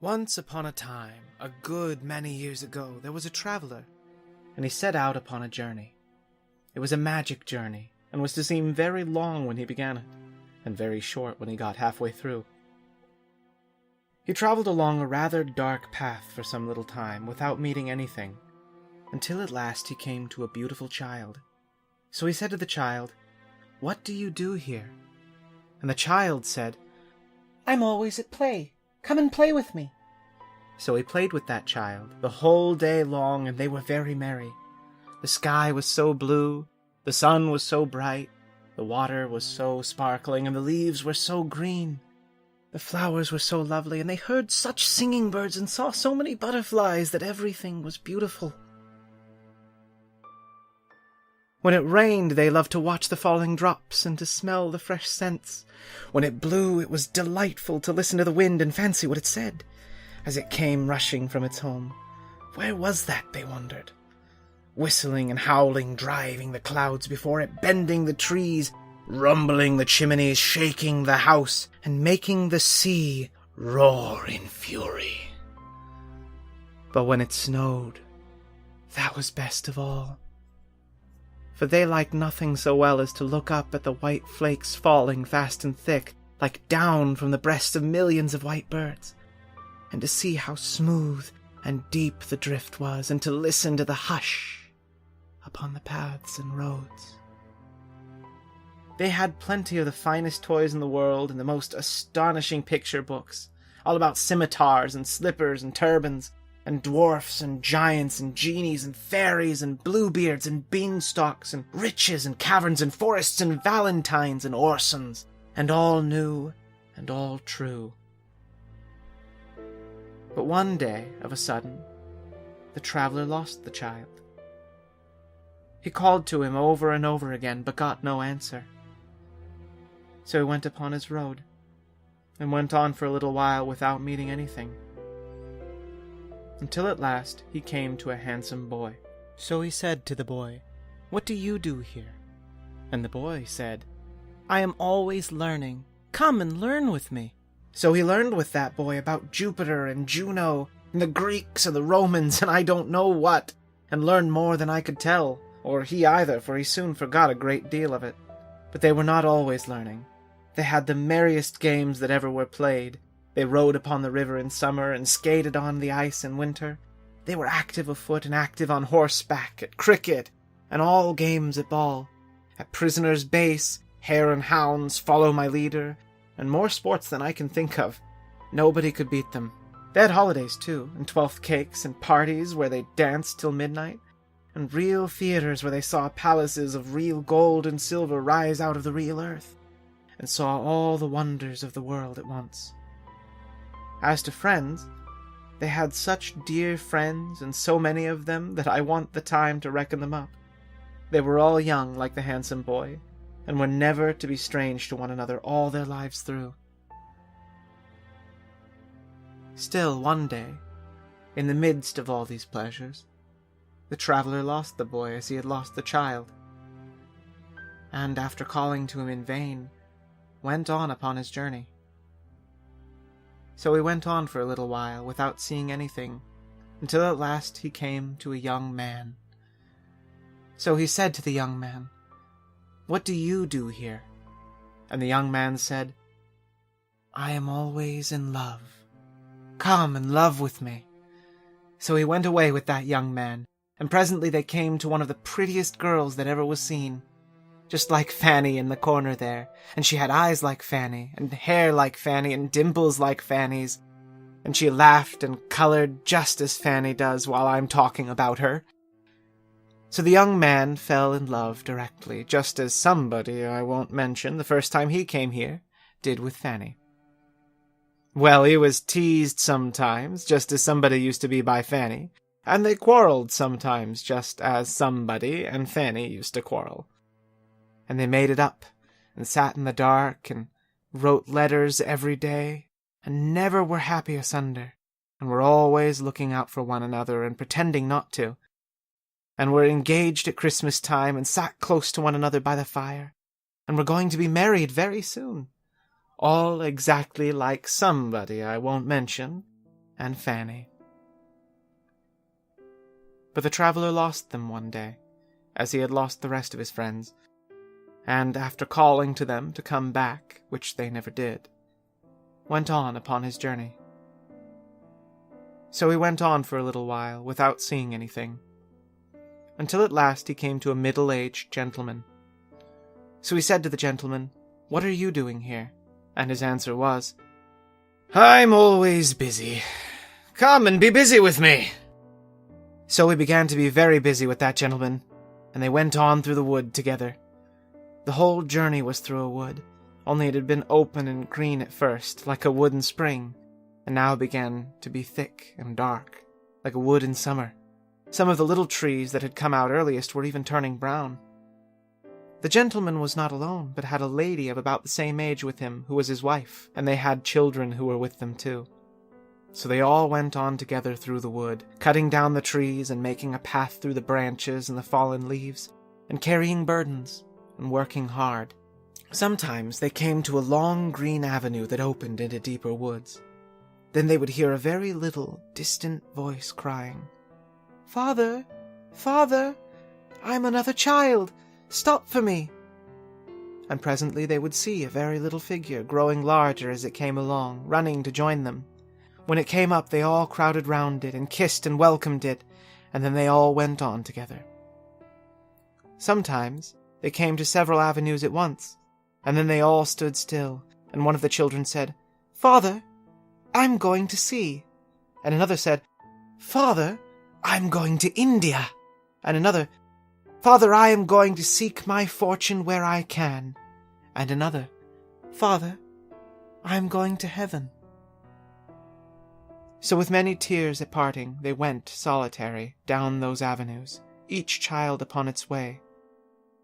Once upon a time, a good many years ago, there was a traveler, and he set out upon a journey. It was a magic journey, and was to seem very long when he began it, and very short when he got halfway through. He traveled along a rather dark path for some little time, without meeting anything, until at last he came to a beautiful child. So he said to the child, "What do you do here?" And the child said, "I'm always at play. Come and play with me." So he played with that child the whole day long, and they were very merry. The sky was so blue, the sun was so bright, the water was so sparkling, and the leaves were so green. The flowers were so lovely, and they heard such singing birds and saw so many butterflies that everything was beautiful. When it rained, they loved to watch the falling drops and to smell the fresh scents. When it blew, it was delightful to listen to the wind and fancy what it said, as it came rushing from its home. Where was that, they wondered? Whistling and howling, driving the clouds before it, bending the trees, rumbling the chimneys, shaking the house, and making the sea roar in fury. But when it snowed, that was best of all. For they liked nothing so well as to look up at the white flakes falling fast and thick, like down from the breasts of millions of white birds, and to see how smooth and deep the drift was, and to listen to the hush upon the paths and roads. They had plenty of the finest toys in the world and the most astonishing picture books, all about scimitars and slippers and turbans, and dwarfs and giants and genies and fairies and bluebeards and beanstalks and riches and caverns and forests and valentines and orsons, and all new and all true. But one day, of a sudden, the traveler lost the child. He called to him over and over again, but got no answer. So he went upon his road, and went on for a little while without meeting anything, until at last he came to a handsome boy. So he said to the boy, "What do you do here?" And the boy said, "I am always learning. Come and learn with me." So he learned with that boy about Jupiter and Juno, and the Greeks and the Romans, and I don't know what, and learned more than I could tell, or he either, for he soon forgot a great deal of it. But they were not always learning. They had the merriest games that ever were played. They rode upon the river in summer, and skated on the ice in winter. They were active afoot and active on horseback, at cricket, and all games at ball, at prisoner's base, hare and hounds, follow my leader, and more sports than I can think of. Nobody could beat them. They had holidays, too, and 12th cakes, and parties where they danced till midnight, and real theatres where they saw palaces of real gold and silver rise out of the real earth, and saw all the wonders of the world at once. As to friends, they had such dear friends, and so many of them, that I want the time to reckon them up. They were all young, like the handsome boy, and were never to be strange to one another all their lives through. Still, one day, in the midst of all these pleasures, the traveller lost the boy as he had lost the child, and, after calling to him in vain, went on upon his journey. So he went on for a little while without seeing anything, until at last he came to a young man. So he said to the young man, "What do you do here?" And the young man said, "I am always in love. Come and love with me." So he went away with that young man, and presently they came to one of the prettiest girls that ever was seen, just like Fanny in the corner there, and she had eyes like Fanny, and hair like Fanny, and dimples like Fanny's, and she laughed and coloured just as Fanny does while I'm talking about her. So the young man fell in love directly, just as somebody, I won't mention, the first time he came here, did with Fanny. Well, he was teased sometimes, just as somebody used to be by Fanny, and they quarrelled sometimes, just as somebody and Fanny used to quarrel. And they made it up, and sat in the dark, and wrote letters every day, and never were happy asunder, and were always looking out for one another, and pretending not to, and were engaged at Christmas time, and sat close to one another by the fire, and were going to be married very soon, all exactly like somebody I won't mention, and Fanny. But the traveller lost them one day, as he had lost the rest of his friends, and after calling to them to come back, which they never did, went on upon his journey. So he went on for a little while without seeing anything, until at last he came to a middle-aged gentleman. So he said to the gentleman, "What are you doing here?" And his answer was, "I'm always busy. Come and be busy with me." So he began to be very busy with that gentleman, and they went on through the wood together. The whole journey was through a wood, only it had been open and green at first, like a wood in spring, and now began to be thick and dark, like a wood in summer. Some of the little trees that had come out earliest were even turning brown. The gentleman was not alone, but had a lady of about the same age with him, who was his wife, and they had children who were with them too. So they all went on together through the wood, cutting down the trees and making a path through the branches and the fallen leaves, and carrying burdens, and working hard. Sometimes they came to a long green avenue that opened into deeper woods. Then they would hear a very little, distant voice crying, "Father, father, I'm another child. Stop for me." And presently they would see a very little figure growing larger as it came along, running to join them. When it came up, they all crowded round it and kissed and welcomed it, and then they all went on together. Sometimes they came to several avenues at once, and then they all stood still, and one of the children said, "Father, I'm going to sea." And another said, "Father, I'm going to India." And another, "Father, I am going to seek my fortune where I can." And another, "Father, I'm going to heaven." So with many tears at parting, they went solitary down those avenues, each child upon its way.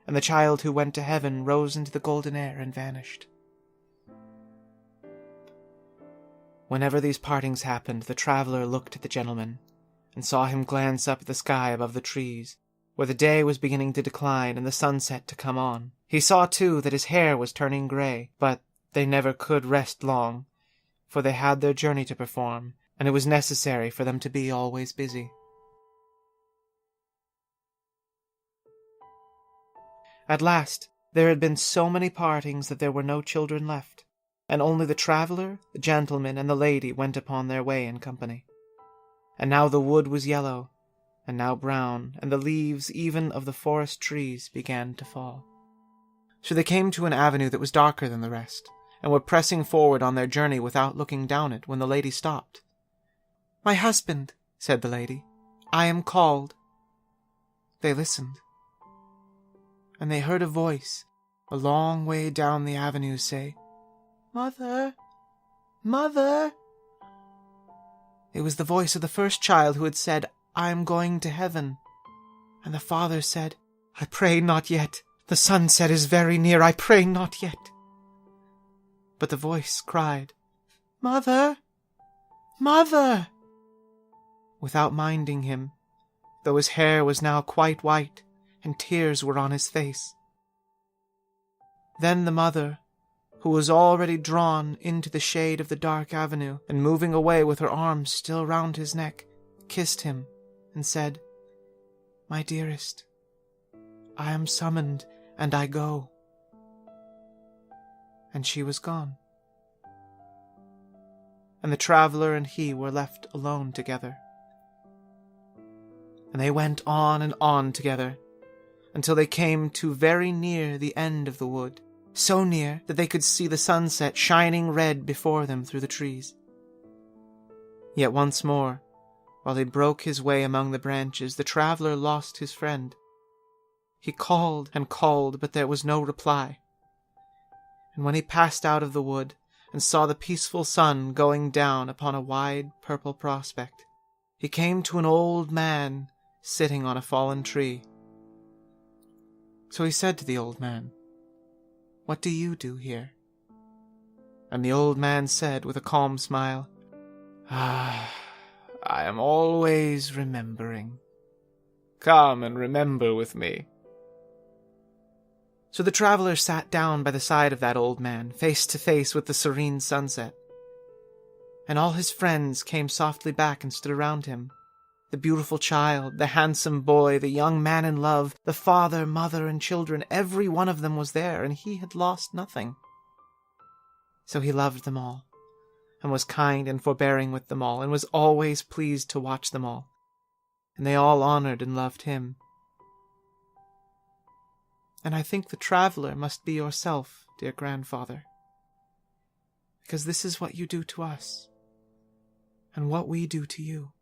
And the child who went to heaven rose into the golden air and vanished. Whenever these partings happened, the traveller looked at the gentleman, and saw him glance up at the sky above the trees, where the day was beginning to decline and the sunset to come on. He saw, too, that his hair was turning grey, but they never could rest long, for they had their journey to perform, and it was necessary for them to be always busy. At last there had been so many partings that there were no children left, and only the traveller, the gentleman, and the lady went upon their way in company. And now the wood was yellow, and now brown, and the leaves even of the forest trees began to fall. So they came to an avenue that was darker than the rest, and were pressing forward on their journey without looking down it, when the lady stopped. "My husband," said the lady, "I am called." They listened, and they heard a voice a long way down the avenue say, "Mother, mother." It was the voice of the first child who had said, "I am going to heaven." And the father said, "I pray not yet. The sunset is very near. I pray not yet." But the voice cried, "Mother, mother," without minding him, though his hair was now quite white, and tears were on his face. Then the mother, who was already drawn into the shade of the dark avenue, and moving away with her arms still round his neck, kissed him, and said, "My dearest, I am summoned, and I go." And she was gone. And the traveller and he were left alone together. And they went on and on together, until they came to very near the end of the wood, so near that they could see the sunset shining red before them through the trees. Yet once more, while he broke his way among the branches, the traveller lost his friend. He called and called, but there was no reply. And when he passed out of the wood, and saw the peaceful sun going down upon a wide purple prospect, he came to an old man sitting on a fallen tree. So he said to the old man, "What do you do here?" And the old man said with a calm smile, "I am always remembering. Come and remember with me." So the traveller sat down by the side of that old man, face to face with the serene sunset. And all his friends came softly back and stood around him. The beautiful child, the handsome boy, the young man in love, the father, mother, and children, every one of them was there, and he had lost nothing. So he loved them all, and was kind and forbearing with them all, and was always pleased to watch them all, and they all honored and loved him. And I think the traveler must be yourself, dear grandfather, because this is what you do to us, and what we do to you.